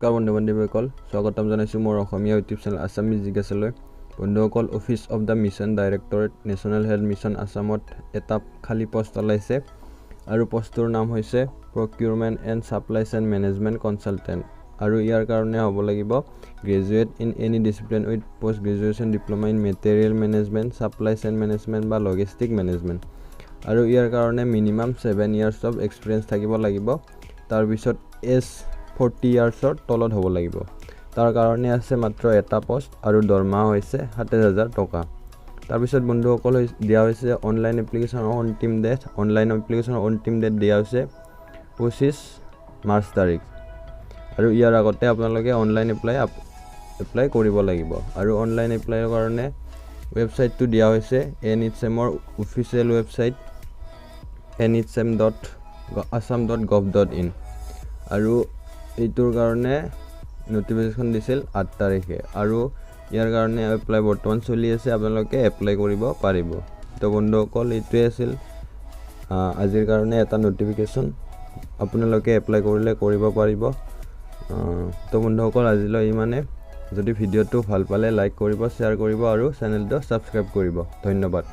নমস্কাৰ বন্ধু-বান্ধৱীসকল স্বাগতম জনাইছো মোৰ অসমীয়া ইউটিউব চেনেল Assamese Jigyasa বন্ধুসকল office of the mission directorate national health mission আসামত এটা খালি পোষ্ট ওলাইছে আৰু পোষ্টৰ নাম হৈছে procurement and supply chain management consultant আৰু ইয়াৰ কাৰণে হ'ব লাগিব graduate in any discipline with post graduation diploma in material management supply chain management বা লজিষ্টিক মেনেজমেন্ট আৰু ইয়াৰ কাৰণে মিনিমাম 7 ইয়াৰ্স অফ এক্সপেৰিয়েন্স থাকিব লাগিব তাৰ পিছত এজ 40 ইয়াৰ্সৰ তলত হ'ব লাগিব তাৰ কাৰণে আছে মাত্ৰ এটা পোষ্ট আৰু দৰমহা হৈছে 70,000 টকা তাৰ পিছত বন্ধুসকল দিয়া হৈছে অনলাইন এপ্লিকেশনৰ অন্তিম ডেট দিয়া হৈছে 25 মাৰ্চ তাৰিখ আৰু ইয়াৰ আগতে আপোনালোকে অনলাইন এপ্লাই কৰিব লাগিব আৰু অনলাইন এপ্লাইৰ কাৰণে ৱেবসাইটটো দিয়া হৈছে NHMৰ অফিচিয়েল ৱেবসাইট nhm.assam.gov.in আৰু এইটোৰ কাৰণে নোটিফিকেশন দিছিল 8 তাৰিখে আৰু ইয়াৰ কাৰণে এপ্লাই বৰ্তমান চলি আছে আপোনালোকে এপ্লাই কৰিব পাৰিব তো বন্ধুসকল এইটোৱে আছিল আজিৰ কাৰণে এটা নোটিফিকেশন আপোনালোকে এপ্লাই কৰিলে কৰিব পাৰিব তো বন্ধুসকল আজিলৈ ইমানে যদি ভিডিওটো ভাল পালে লাইক কৰিব শেয়াৰ কৰিব আৰু চেনেলটো সাবস্ক্ৰাইব কৰিব ধন্যবাদ